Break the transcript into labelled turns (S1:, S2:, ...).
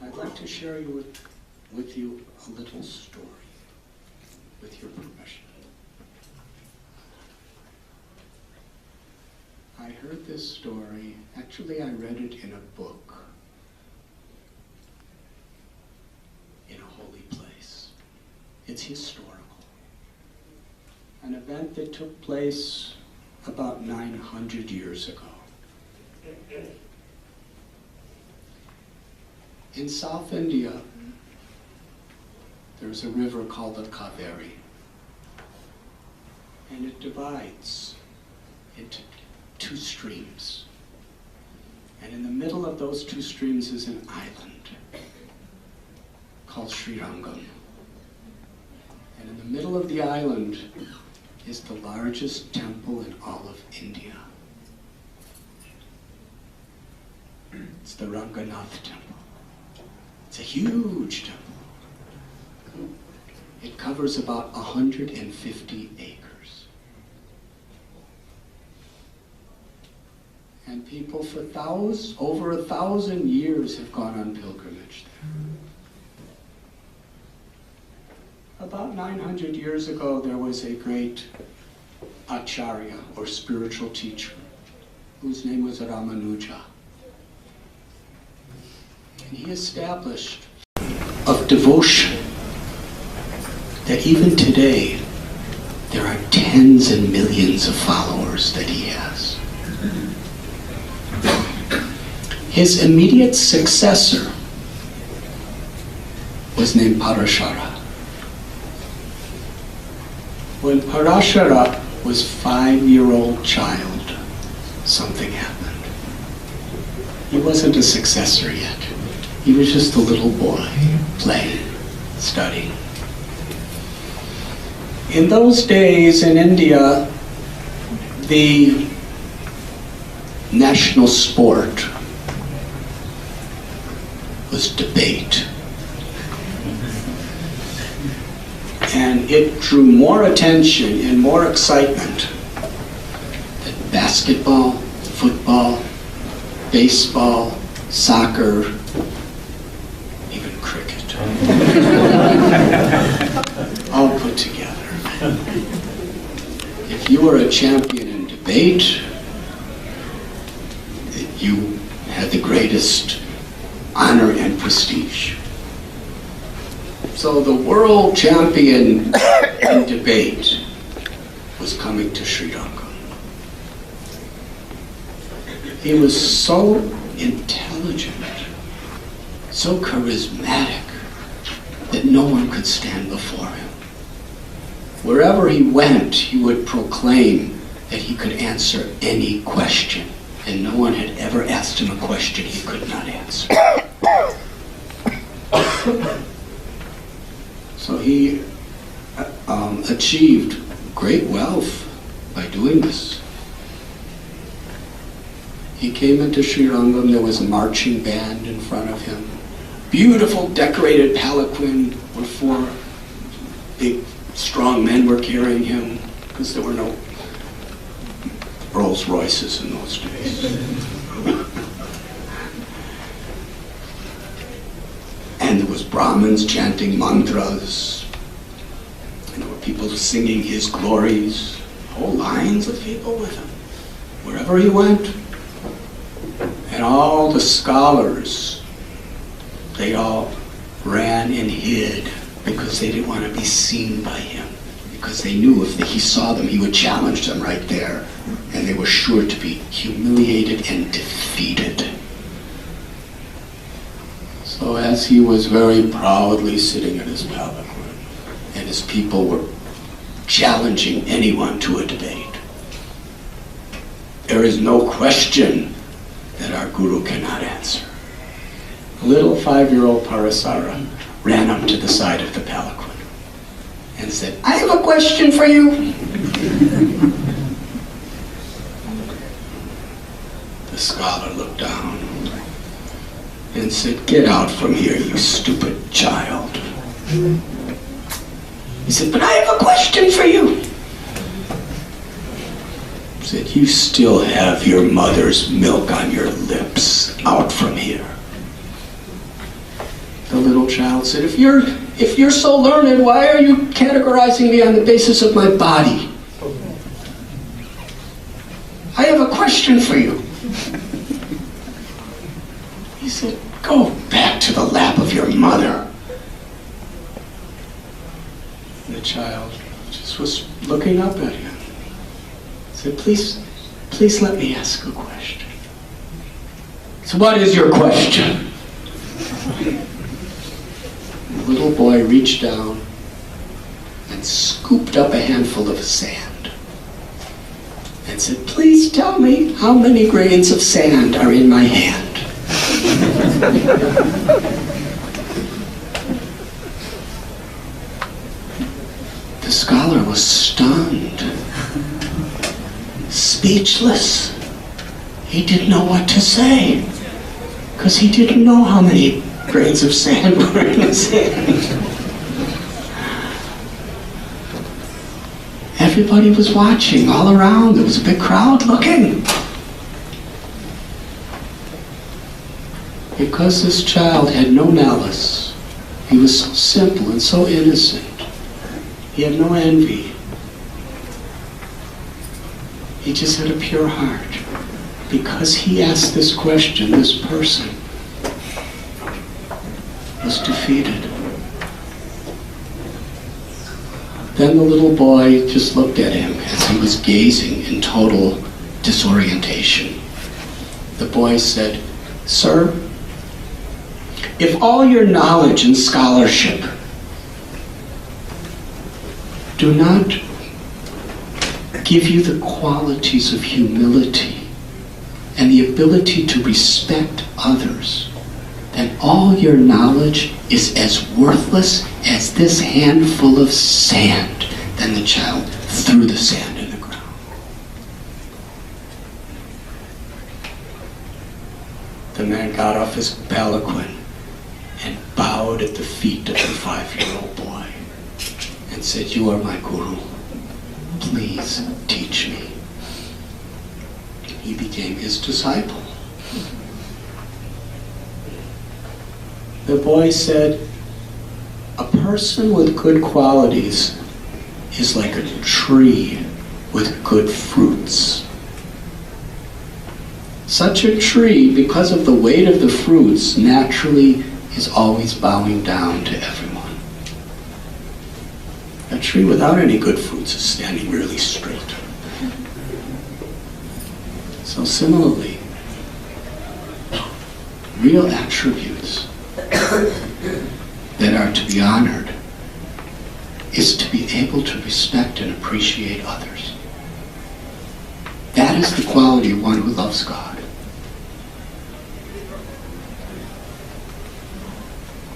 S1: I'd like to share with you a little story, with your permission. I heard this story, actually I read it in a book, in a holy place. It's historical. An event that took place about 900 years ago. In South India, there's a river called the Kaveri, and it divides into two streams. And in the middle of those two streams is an island called Sri Rangam. And in the middle of the island is the largest temple in all of India. It's the Radhanath temple. It's a huge temple. It covers about 150 acres. And people for over 1,000 years have gone on pilgrimage there. About 900 years ago, there was a great acharya, or spiritual teacher, whose name was Ramanuja. And he established of devotion that even today, there are tens and millions of followers that he has. His immediate successor was named Parashara. When Parashara was a 5-year-old child, something happened. He wasn't a successor yet. He was just a little boy, playing, studying. In those days in India, the national sport was debate. And it drew more attention and more excitement than basketball, football, baseball, soccer, even cricket. All put together. If you were a champion in debate, you had the greatest honor and prestige. So the world champion in debate was coming to Sri Lanka. He was so intelligent, so charismatic, that no one could stand before him. Wherever he went, he would proclaim that he could answer any question, and no one had ever asked him a question he could not answer. So he achieved great wealth by doing this. He came into Sri Rangam, there was a marching band in front of him. Beautiful decorated palanquin where 4 big strong men were carrying him, because there were no Rolls Royces in those days. And there was Brahmins chanting mantras, and there were people singing his glories, whole lines of people with him, wherever he went. And all the scholars, they all ran and hid because they didn't want to be seen by him, because they knew if he saw them, he would challenge them right there, and they were sure to be humiliated and defeated. So as he was very proudly sitting at his palanquin, and his people were challenging anyone to a debate, there is no question that our Guru cannot answer. Little 5-year-old Parasara ran up to the side of the palanquin and said, "I have a question for you." The scholar looked down and said, "Get out from here, you stupid child." He said, "But I have a question for you." He said, "You still have your mother's milk on your lips. Out from here." child said, if you're so learned, why are you categorizing me on the basis of my body? I have a question for you. He said, go back to the lap of your mother. And the child just was looking up at him. He said, please let me ask a question. So what is your question? The little boy reached down and scooped up a handful of sand and said, please tell me how many grains of sand are in my hand. The scholar was stunned, speechless. He didn't know what to say, because he didn't know how many grains of sand were in his hand. Everybody was watching all around. There was a big crowd looking. Because this child had no malice, he was so simple and so innocent. He had no envy. He just had a pure heart. Because he asked this question, this person was defeated. Then the little boy just looked at him as he was gazing in total disorientation. The boy said, sir, if all your knowledge and scholarship do not give you the qualities of humility and the ability to respect others, then all your knowledge is as worthless as this handful of sand. Then the child threw the sand in the ground. The man got off his palanquin and bowed at the feet of the 5-year-old boy and said, you are my guru. Please teach me. He became his disciple. The boy said, a person with good qualities is like a tree with good fruits. Such a tree, because of the weight of the fruits, naturally is always bowing down to everyone. A tree without any good fruits is standing really straight. So similarly, real attributes that are to be honored is to be able to respect and appreciate others. That is the quality of one who loves God.